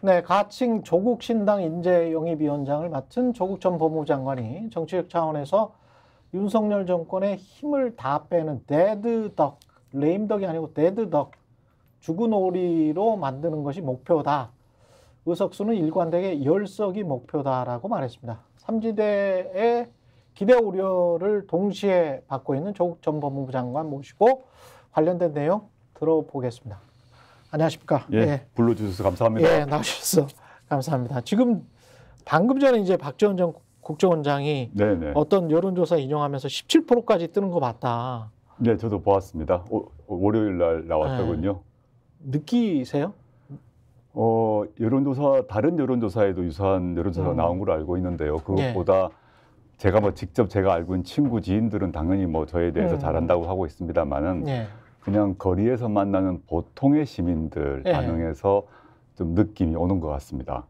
네, 가칭 조국 신당 인재 영입위원장을 맡은 조국 전 법무부 장관이 정치적 차원에서 윤석열 정권의 힘을 다 빼는 데드덕, 레임덕이 아니고 데드덕, 죽은 오리로 만드는 것이 목표다. 의석수는 일관되게 10석이 목표다라고 말했습니다. 삼지대의 기대 우려를 동시에 받고 있는 조국 전 법무부 장관 모시고 관련된 내용 들어보겠습니다. 안녕하십니까? 예, 예. 불러주셔서 감사합니다. 예, 나오셔서 감사합니다. 지금 방금 전에 이제 박지원 전 국정원장이 네네. 어떤 여론조사 인용하면서 17%까지 뜨는 거 봤다. 네, 저도 보았습니다. 월요일 날 나왔더군요. 느끼세요? 여론조사, 다른 여론조사에도 유사한 여론조사가 나온 걸로 알고 있는데요. 그것보다 제가 뭐 직접 제가 알고 있는 친구, 지인들은 당연히 뭐 저에 대해서 잘한다고 하고 있습니다만은 그냥 거리에서 만나는 보통의 시민들 반응에서 좀 느낌이 오는 것 같습니다.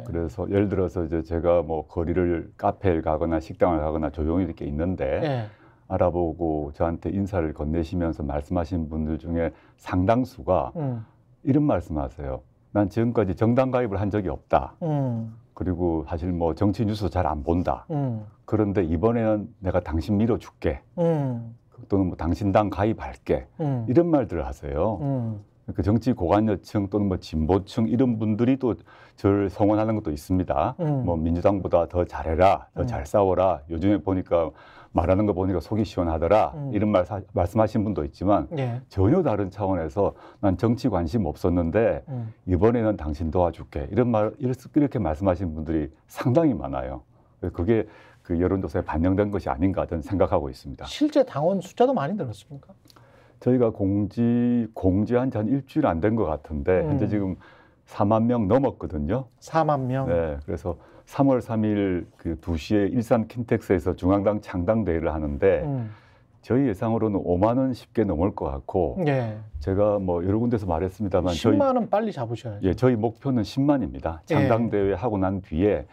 그래서 예를 들어서 이제 제가 뭐 거리를 카페를 가거나 식당을 가거나 조용히 이렇게 있는데 알아보고 저한테 인사를 건네시면서 말씀하신 분들 중에 상당수가 이런 말씀하세요. 난 지금까지 정당 가입을 한 적이 없다. 그리고 사실 뭐 정치 뉴스 잘 안 본다. 그런데 이번에는 내가 당신 밀어줄게. 또는 뭐 당신당 가입할게. 이런 말들을 하세요. 그 정치 고관여층 또는 뭐 진보층 이런 분들이 또 저를 성원하는 것도 있습니다. 뭐 민주당보다 더 잘해라, 더 잘 싸워라. 요즘에 보니까 말하는 거 보니까 속이 시원하더라. 이런 말씀하신 분도 있지만 전혀 다른 차원에서 난 정치 관심 없었는데 이번에는 당신 도와줄게. 이렇게 말씀하신 분들이 상당히 많아요. 그게 그 여론조사에 반영된 것이 아닌가 저는 생각하고 있습니다. 실제 당원 숫자도 많이 늘었습니까? 저희가 공지한 지 한 일주일 안 된 것 같은데 현재 지금 4만 명 넘었거든요. 4만 명. 네, 그래서 3월 3일 그 2시에 일산 킨텍스에서 중앙당 창당대회를 하는데 저희 예상으로는 5만 원 쉽게 넘을 것 같고 제가 뭐 여러 군데서 말했습니다만 10만 원 빨리 잡으셔야죠. 예, 저희 목표는 10만입니다. 창당대회 하고 난 뒤에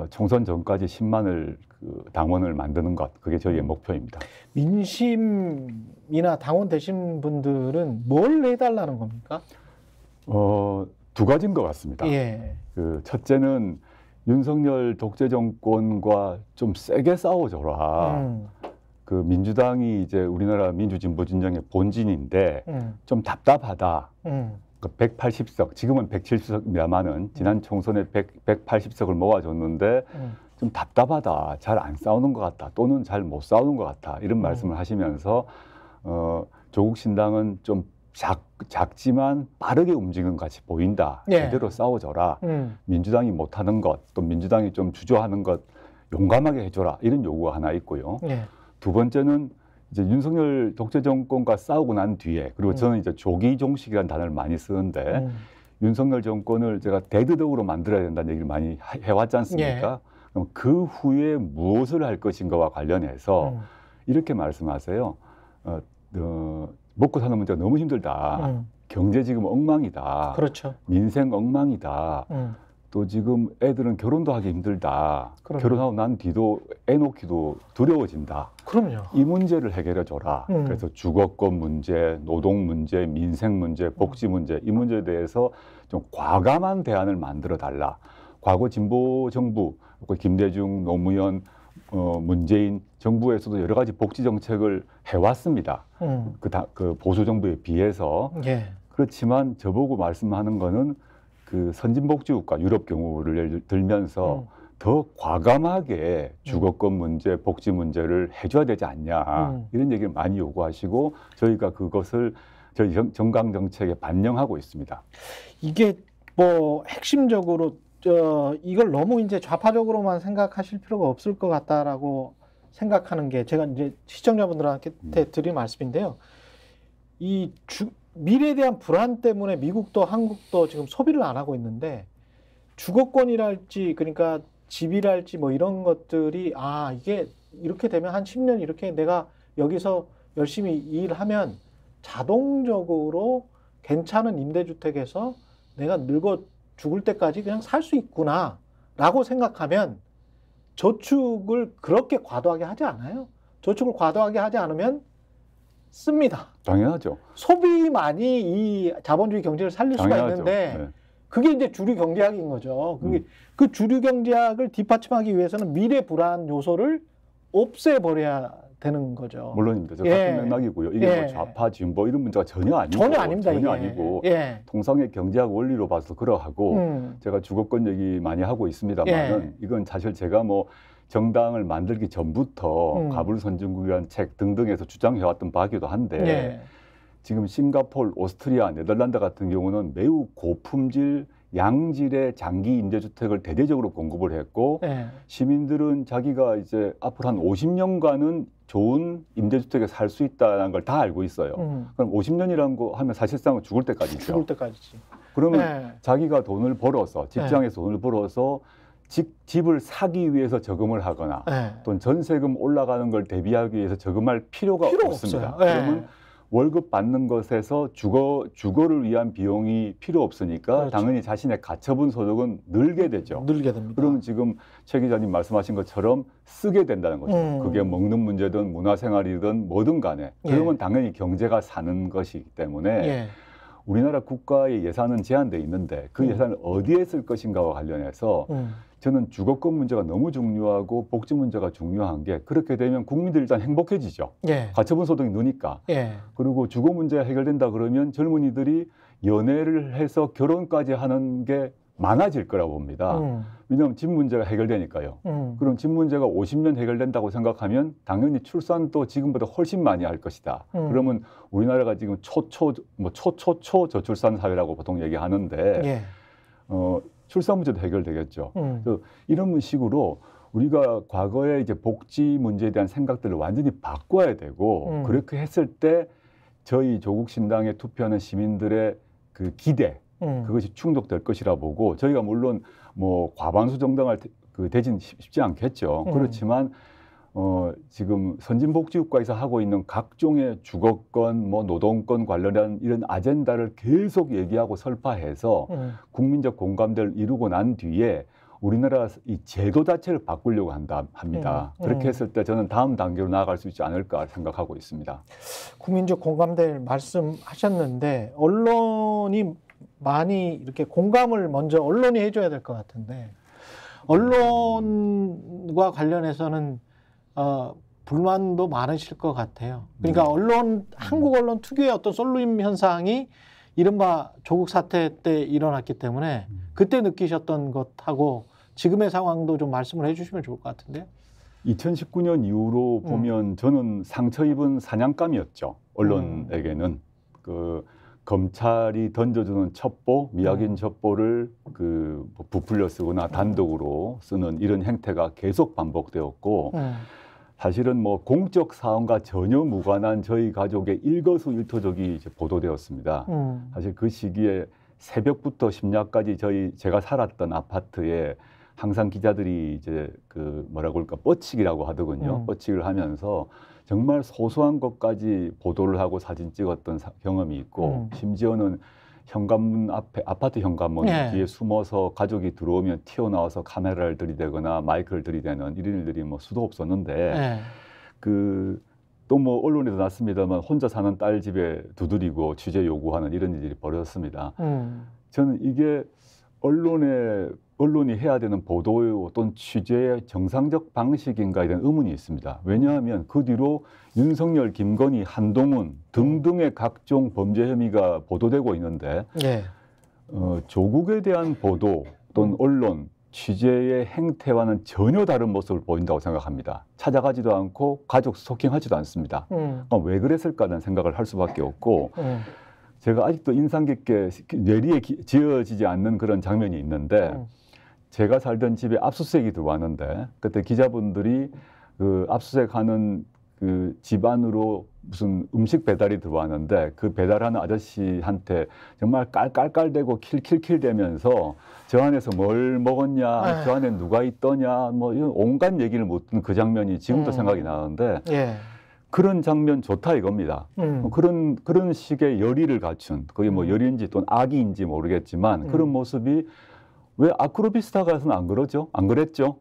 총선 전까지 10만을 그 당원을 만드는 것, 그게 저희의 목표입니다. 민심이나 당원 되신 분들은 뭘 해달라는 겁니까? 두 가지인 것 같습니다. 그 첫째는 윤석열 독재 정권과 좀 세게 싸워줘라. 그 민주당이 이제 우리나라 민주진보 진영의 본진인데 좀 답답하다. 그 180석, 지금은 170석입니다만은 지난 총선에 180석을 모아줬는데 좀 답답하다. 잘 안 싸우는 것 같다. 또는 잘 못 싸우는 것 같다. 이런 말씀을 하시면서 조국 신당은 좀 작지만 빠르게 움직이는 것 같이 보인다. 제대로 싸워줘라. 민주당이 못하는 것, 또 민주당이 좀 주저하는 것 용감하게 해줘라. 이런 요구가 하나 있고요. 두 번째는 이제 윤석열 독재 정권과 싸우고 난 뒤에, 그리고 저는 이제 조기 종식이라는 단어를 많이 쓰는데 윤석열 정권을 제가 데드덕으로 만들어야 된다는 얘기를 많이 해왔지 않습니까? 그럼 그 후에 무엇을 할 것인가와 관련해서 이렇게 말씀하세요. 먹고 사는 문제가 너무 힘들다. 경제 지금 엉망이다. 그렇죠. 민생 엉망이다. 또 지금 애들은 결혼도 하기 힘들다. 결혼하고 난 뒤도 애 놓기도 두려워진다. 그럼요. 이 문제를 해결해 줘라. 그래서 주거권 문제, 노동 문제, 민생 문제, 복지 문제, 이 문제에 대해서 좀 과감한 대안을 만들어 달라. 과거 진보 정부, 김대중, 노무현, 문재인 정부에서도 여러 가지 복지 정책을 해왔습니다. 그 보수 정부에 비해서. 그렇지만 저보고 말씀하는 거는 그 선진복지국가 유럽 경우를 예를 들면서 더 과감하게 주거권 문제, 복지 문제를 해줘야 되지 않냐. 이런 얘기를 많이 요구하시고 저희가 그것을 저희 정강 정책에 반영하고 있습니다. 이게 뭐 핵심적으로 이걸 너무 이제 좌파적으로만 생각하실 필요가 없을 것 같다라고 생각하는 게 제가 이제 시청자분들한테 드린 말씀인데요. 미래에 대한 불안 때문에 미국도 한국도 지금 소비를 안 하고 있는데 주거권이랄지 그러니까 집이랄지 뭐 이런 것들이 이게 이렇게 되면 한 10년 이렇게 내가 여기서 열심히 일하면 자동적으로 괜찮은 임대주택에서 내가 늙어 죽을 때까지 그냥 살 수 있구나 라고 생각하면 저축을 그렇게 과도하게 하지 않아요. 저축을 과도하게 하지 않으면 씁니다. 당연하죠. 소비만이 이 자본주의 경제를 살릴 수가 있는데 그게 이제 주류 경제학인 거죠. 그게 그 주류 경제학을 뒷받침하기 위해서는 미래 불안 요소를 없애버려야 되는 거죠. 물론입니다. 저 같은 맥락이고요. 이게 뭐 좌파, 진보 이런 문제가 전혀 아니고 전혀 아닙니다. 전혀 아니고 통상의 경제학 원리로 봐서 그러하고 제가 주거권 얘기 많이 하고 있습니다만은 이건 사실 제가 뭐 정당을 만들기 전부터 가불선진국이라는 책 등등에서 주장해왔던 바기도 한데 지금 싱가포르, 오스트리아, 네덜란드 같은 경우는 매우 고품질 양질의 장기 임대주택을 대대적으로 공급을 했고 시민들은 자기가 이제 앞으로 한 50년간은 좋은 임대주택에 살 수 있다는 걸 다 알고 있어요. 그럼 50년이라는 거 하면 사실상 죽을 때까지죠. 죽을 때까지지. 그러면 자기가 돈을 벌어서 직장에서 돈을 벌어서 집을 사기 위해서 저금을 하거나 또는 전세금 올라가는 걸 대비하기 위해서 저금할 필요가 없습니다. 그러면 월급 받는 것에서 주거를 위한 비용이 필요 없으니까 그렇죠. 당연히 자신의 가처분 소득은 늘게 되죠. 늘게 됩니다. 그러면 지금 최 기자님 말씀하신 것처럼 쓰게 된다는 거죠. 그게 먹는 문제든 문화생활이든 뭐든 간에. 그러면 당연히 경제가 사는 것이기 때문에 우리나라 국가의 예산은 제한돼 있는데 그 예산을 어디에 쓸 것인가와 관련해서 저는 주거권 문제가 너무 중요하고 복지 문제가 중요한 게 그렇게 되면 국민들이 일단 행복해지죠. 가처분 소득이 느니까. 그리고 주거 문제가 해결된다 그러면 젊은이들이 연애를 해서 결혼까지 하는 게 많아질 거라고 봅니다. 왜냐하면 집 문제가 해결되니까요. 그럼 집 문제가 50년 해결된다고 생각하면 당연히 출산도 지금보다 훨씬 많이 할 것이다. 그러면 우리나라가 지금 초초초 저출산 사회라고 보통 얘기하는데 출산 문제도 해결되겠죠. 그래서 이런 식으로 우리가 과거에 이제 복지 문제에 대한 생각들을 완전히 바꿔야 되고 그렇게 했을 때 저희 조국 신당에 투표하는 시민들의 그 기대 그것이 충족될 것이라 보고 저희가 물론 뭐 과반수 정당을 되진 쉽지 않겠죠. 그렇지만 지금 선진복지국가에서 하고 있는 각종의 주거권, 뭐 노동권 관련한 이런 아젠다를 계속 얘기하고 설파해서 국민적 공감대를 이루고 난 뒤에 우리나라 이 제도 자체를 바꾸려고 합니다. 그렇게 했을 때 저는 다음 단계로 나아갈 수 있지 않을까 생각하고 있습니다. 국민적 공감대를 말씀하셨는데 언론이 많이 이렇게 공감을 먼저 언론이 해줘야 될 것 같은데 언론과 관련해서는 불만도 많으실 것 같아요. 그러니까 한국 언론 특유의 어떤 솔루임 현상이 이른바 조국 사태 때 일어났기 때문에 그때 느끼셨던 것하고 지금의 상황도 좀 말씀을 해주시면 좋을 것 같은데요. 2019년 이후로 보면 저는 상처 입은 사냥감이었죠. 언론에게는 그 검찰이 던져주는 첩보, 미확인 첩보를 부풀려 쓰거나 단독으로 쓰는 이런 행태가 계속 반복되었고 사실은 뭐 공적 사안과 전혀 무관한 저희 가족의 일거수일투족이 이제 보도되었습니다. 사실 그 시기에 새벽부터 심야까지 제가 살았던 아파트에 항상 기자들이 이제 뭐라고 할까 뻗치기라고 하더군요. 뻗치기를 하면서 정말 소소한 것까지 보도를 하고 사진 찍었던 경험이 있고 심지어는 현관문 앞에 아파트 현관문 뒤에 숨어서 가족이 들어오면 튀어나와서 카메라를 들이대거나 마이크를 들이대는 이런 일들이 뭐 수도 없었는데 또 뭐 언론에도 났습니다만 혼자 사는 딸 집에 두드리고 취재 요구하는 이런 일들이 벌어졌습니다. 저는 이게 언론이 해야 되는 보도의 어떤 취재의 정상적 방식인가에 대한 의문이 있습니다. 왜냐하면 그 뒤로 윤석열, 김건희, 한동훈 등등의 각종 범죄 혐의가 보도되고 있는데 조국에 대한 보도 또는 언론, 취재의 행태와는 전혀 다른 모습을 보인다고 생각합니다. 찾아가지도 않고 가족 스토킹하지도 않습니다. 왜 그랬을까라는 생각을 할 수밖에 없고 제가 아직도 인상 깊게 뇌리에 지어지지 않는 그런 장면이 있는데 제가 살던 집에 압수수색이 들어왔는데 그때 기자분들이 압수수색하는 집 안으로 무슨 음식 배달이 들어왔는데 그 배달하는 아저씨한테 정말 깔깔대고 킬킬킬대면서 저 안에서 뭘 먹었냐, 저 안에 누가 있더냐, 뭐 이런 온갖 얘기를 묻는 그 장면이 지금도 생각이 나는데 그런 장면 좋다 이겁니다. 그런 식의 열의를 갖춘 그게 뭐 열의인지 또는 악의인지 모르겠지만 그런 모습이 왜 아크로비스타 가서는 안 그러죠? 안 그랬죠?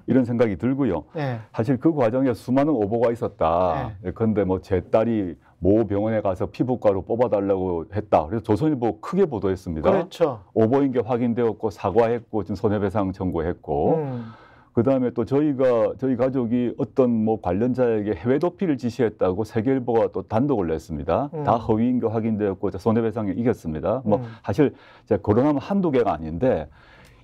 이런 생각이 들고요. 사실 그 과정에 수많은 오보가 있었다. 그런데 뭐 제 딸이 모 병원에 가서 피부과로 뽑아달라고 했다. 그래서 조선일보 크게 보도했습니다. 그렇죠. 오보인 게 확인되었고 사과했고 지금 손해배상 청구했고 그다음에 또 저희 가족이 어떤 뭐 관련자에게 해외 도피를 지시했다고 세계일보가 또 단독을 냈습니다. 다 허위인 게 확인되었고 손해배상에 이겼습니다. 뭐 사실 거론하면 한두 개가 아닌데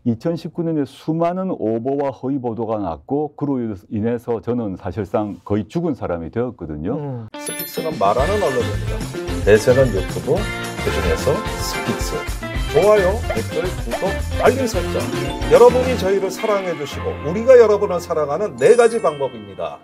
2019년에 수많은 오보와 허위 보도가 났고 그로 인해서 저는 사실상 거의 죽은 사람이 되었거든요. 스픽스는 말하는 언론입니다. 대세는 유튜브, 그중에서 스픽스. 좋아요, 댓글, 구독, 알림 설정. 여러분이 저희를 사랑해 주시고 우리가 여러분을 사랑하는 4가지 방법입니다.